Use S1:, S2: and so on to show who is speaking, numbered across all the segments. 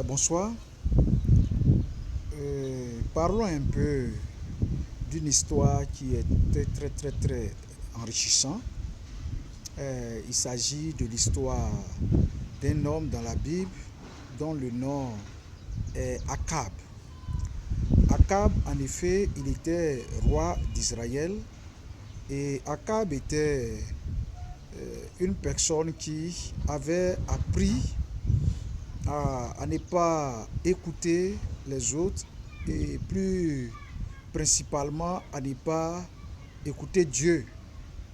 S1: Bonsoir. Parlons un peu d'une histoire qui est très enrichissante. Il s'agit de l'histoire d'un homme dans la Bible dont le nom est Akab. Akab, en effet, il était roi d'Israël et Akab était une personne qui avait appris à ne pas écouter les autres et plus principalement à ne pas écouter Dieu,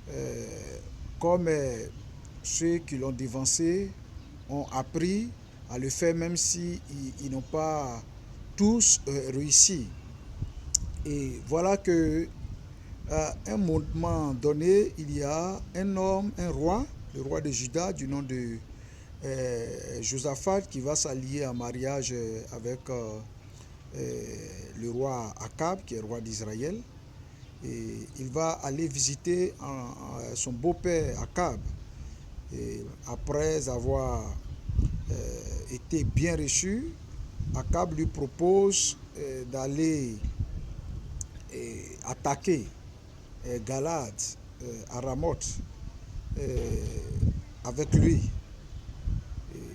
S1: euh, comme ceux qui l'ont dévancé ont appris à le faire même si ils n'ont pas tous réussi. Et voilà que à un moment donné, il y a un homme, un roi, le roi de Juda, du nom de Josaphat, qui va s'allier en mariage avec le roi Akab, qui est roi d'Israël. Et il va aller visiter son beau-père Akab. Et après avoir été bien reçu, Akab lui propose d'aller attaquer Galad à Ramoth euh, avec lui.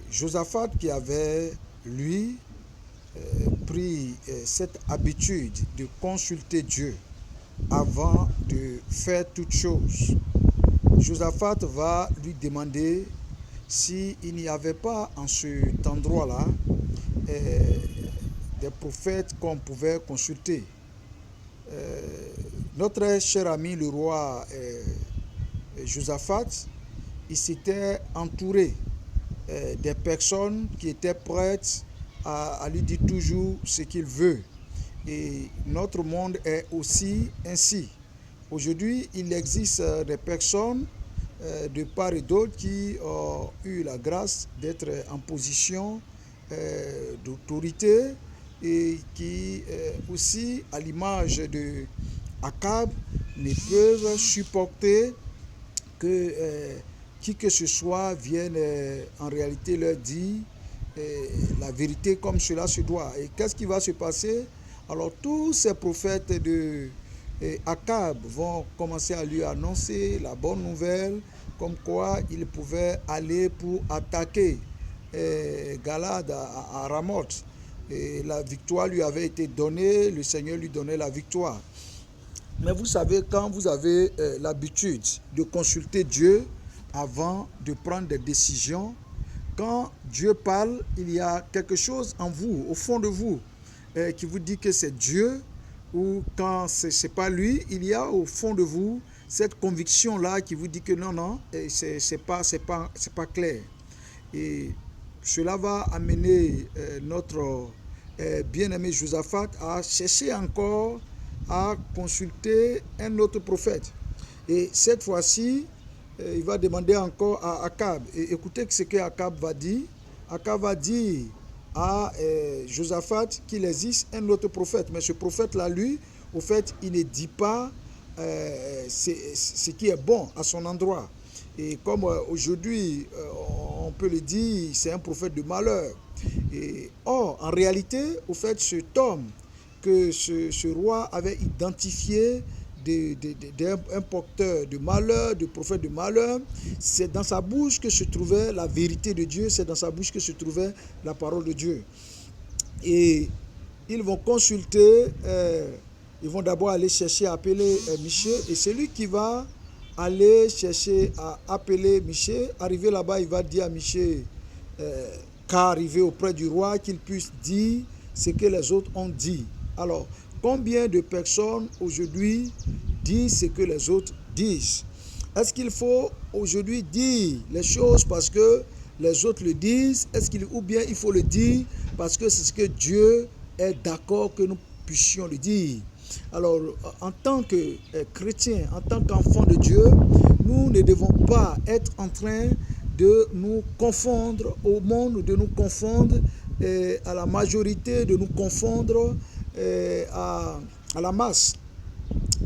S1: Josaphat qui avait, lui, pris cette habitude de consulter Dieu avant de faire toute chose. Josaphat va lui demander s'il n'y avait pas en cet endroit-là euh, des prophètes qu'on pouvait consulter. Euh, Notre cher ami le roi Josaphat, il s'était entouré des personnes qui étaient prêtes à lui dire toujours ce qu'il veut. Et notre monde est aussi ainsi. Aujourd'hui, il existe des personnes de part et d'autre qui ont eu la grâce d'être en position d'autorité et qui aussi, à l'image de Akab, ne peuvent supporter que qui que ce soit vienne en réalité leur dire la vérité comme cela se doit. Et qu'est-ce qui va se passer? Alors tous ces prophètes de Akab vont commencer à lui annoncer la bonne nouvelle, comme quoi il pouvait aller pour attaquer Galad à Ramoth. Et la victoire lui avait été donnée, le Seigneur lui donnait la victoire. Mais vous savez, quand vous avez l'habitude de consulter Dieu avant de prendre des décisions, quand Dieu parle, il y a quelque chose en vous, au fond de vous, qui vous dit que c'est Dieu, ou quand ce n'est pas lui, il y a au fond de vous cette conviction-là qui vous dit que non, non, c'est pas clair. Et cela va amener notre bien-aimé Josaphat à chercher encore à consulter un autre prophète. Et cette fois-ci, il va demander encore à Akab. Et écoutez ce que Akab va dire. Akab va dire à Josaphat qu'il existe un autre prophète. Mais ce prophète-là, lui, au fait, il ne dit pas ce qui est bon à son endroit. Et comme aujourd'hui, on peut le dire, c'est un prophète de malheur. Et, or, en réalité, au fait, cet homme que ce roi avait identifié d'un porteur de malheur, de prophète de malheur, c'est dans sa bouche que se trouvait la vérité de Dieu, c'est dans sa bouche que se trouvait la parole de Dieu. Et ils vont consulter, ils vont d'abord aller chercher à appeler Michée, et celui qui va aller chercher à appeler Michée, arrivé là-bas, il va dire à Michée qu'à arriver auprès du roi, qu'il puisse dire ce que les autres ont dit. Alors, combien de personnes aujourd'hui disent ce que les autres disent? Est-ce qu'il faut aujourd'hui dire les choses parce que les autres le disent? Ou bien il faut le dire parce que c'est ce que Dieu est d'accord que nous puissions le dire? Alors, en tant que chrétiens, en tant qu'enfants de Dieu, nous ne devons pas être en train de nous confondre au monde, de nous confondre à la majorité, de nous confondre à la masse.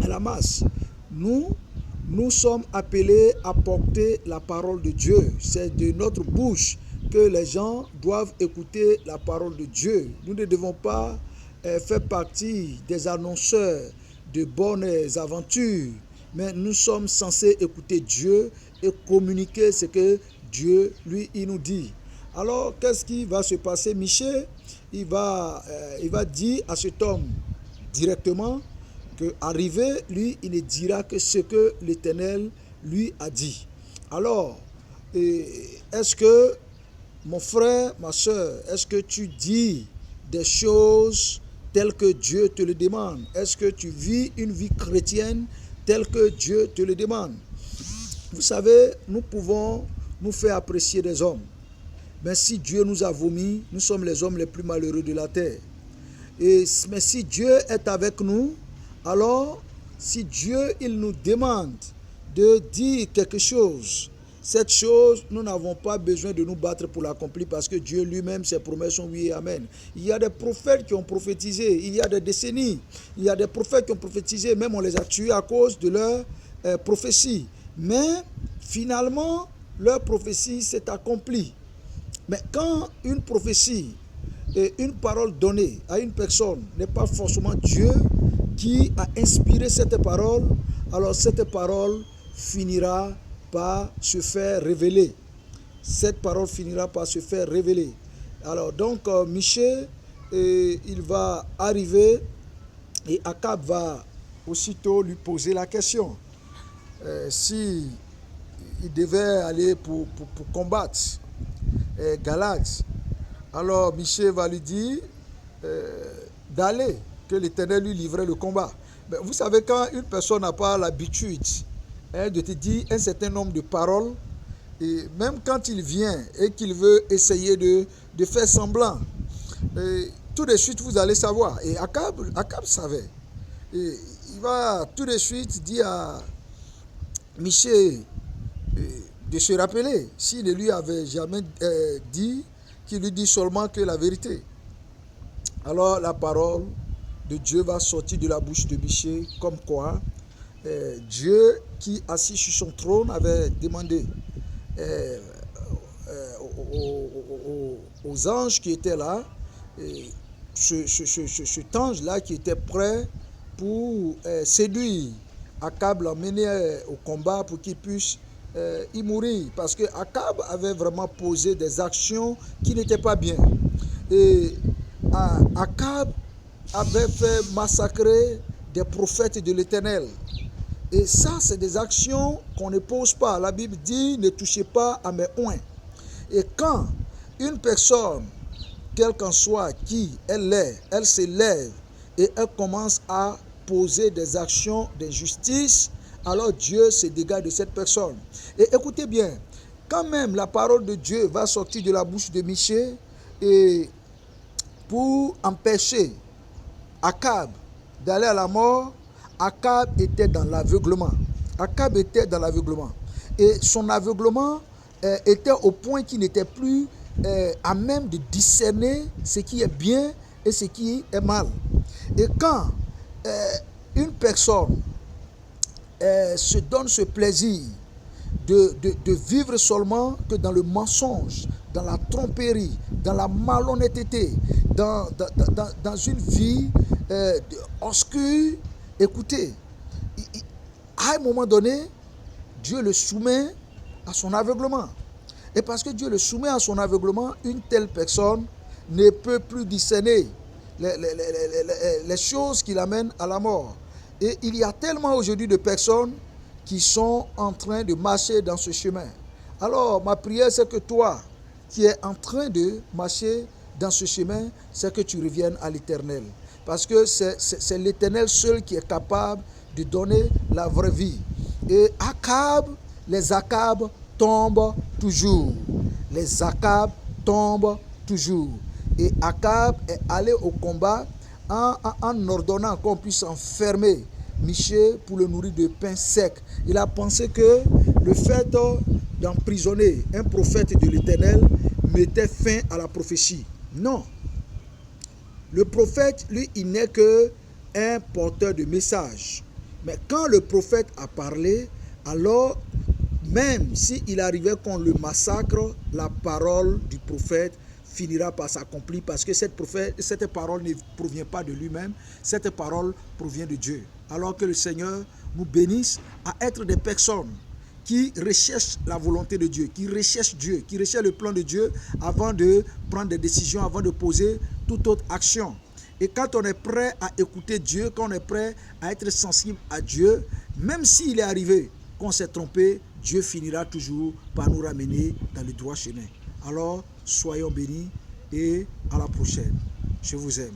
S1: À la masse. Nous sommes appelés à porter la parole de Dieu. C'est de notre bouche que les gens doivent écouter la parole de Dieu. Nous ne devons pas faire partie des annonceurs de bonnes aventures, mais nous sommes censés écouter Dieu et communiquer ce que Dieu, lui, il nous dit. Alors, qu'est-ce qui va se passer? Michée, il va dire à cet homme directement qu'arrivé, lui, il ne dira que ce que l'Éternel lui a dit. Alors, est-ce que, mon frère, ma soeur, est-ce que tu dis des choses telles que Dieu te le demande? Est-ce que tu vis une vie chrétienne telle que Dieu te le demande? Vous savez, nous pouvons nous faire apprécier des hommes. Mais si Dieu nous a vomi, nous sommes les hommes les plus malheureux de la terre. Mais si Dieu est avec nous, alors si Dieu il nous demande de dire quelque chose, cette chose, nous n'avons pas besoin de nous battre pour l'accomplir parce que Dieu lui-même, ses promesses sont oui et amen. Il y a des prophètes qui ont prophétisé, il y a des décennies, il y a des prophètes qui ont prophétisé, même on les a tués à cause de leur prophétie. Mais finalement, leur prophétie s'est accomplie. Mais quand une prophétie et une parole donnée à une personne n'est pas forcément Dieu qui a inspiré cette parole, alors cette parole finira par se faire révéler. Cette parole finira par se faire révéler. Alors donc Michée, il va arriver et Akab va aussitôt lui poser la question. Si il devait aller pour combattre Galaad, alors Michée va lui dire d'aller, que l'Éternel lui livrait le combat. Mais vous savez, quand une personne n'a pas l'habitude de te dire un certain nombre de paroles, et même quand il vient et qu'il veut essayer de faire semblant, tout de suite vous allez savoir. Et Akab savait. Et il va tout de suite dire à Michée de se rappeler, s'il ne lui avait jamais dit, qu'il lui dit seulement que la vérité. Alors la parole de Dieu va sortir de la bouche de Michée, comme quoi Dieu qui assis sur son trône avait demandé aux anges qui étaient là, cet ange-là qui était prêt pour séduire Akab, l'emmener au combat pour qu'il puisse y mourir. Parce que Akab avait vraiment posé des actions qui n'étaient pas bien. Et Akab avait fait massacrer des prophètes de l'Éternel. Et ça, c'est des actions qu'on ne pose pas. La Bible dit, ne touchez pas à mes oins. Et quand une personne, quelle qu'en soit qui elle est, elle se lève et elle commence à poser des actions d'injustice, alors Dieu se dégage de cette personne. Et écoutez bien, quand même la parole de Dieu va sortir de la bouche de Michée, et pour empêcher Akab d'aller à la mort, Akab était dans l'aveuglement. Akab était dans l'aveuglement. Et son aveuglement était au point qu'il n'était plus à même de discerner ce qui est bien et ce qui est mal. Et quand une personne se donne ce plaisir de vivre seulement que dans le mensonge, dans la tromperie, dans la malhonnêteté, dans une vie obscure, écoutez, à un moment donné, Dieu le soumet à son aveuglement. Et parce que Dieu le soumet à son aveuglement, une telle personne ne peut plus discerner les choses qui l'amènent à la mort. Et il y a tellement aujourd'hui de personnes qui sont en train de marcher dans ce chemin. Alors, ma prière, c'est que toi, qui es en train de marcher dans ce chemin, c'est que tu reviennes à l'Éternel. Parce que c'est l'Éternel seul qui est capable de donner la vraie vie. Et les Akab tombent toujours. Les Akab tombent toujours. Et Akab est allé au combat en ordonnant qu'on puisse enfermer Michée pour le nourrir de pain sec. Il a pensé que le fait d'emprisonner un prophète de l'Éternel mettait fin à la prophétie. Non. Le prophète, lui, il n'est qu'un porteur de message. Mais quand le prophète a parlé, alors même s'il arrivait qu'on le massacre, la parole du prophète finira par s'accomplir parce que cette parole ne provient pas de lui-même, cette parole provient de Dieu. Alors que le Seigneur nous bénisse à être des personnes qui recherchent la volonté de Dieu, qui recherchent le plan de Dieu avant de prendre des décisions, avant de poser toute autre action. Et quand on est prêt à écouter Dieu, quand on est prêt à être sensible à Dieu, même s'il est arrivé qu'on s'est trompé, Dieu finira toujours par nous ramener dans le droit chemin. Alors, soyons bénis et à la prochaine. Je vous aime.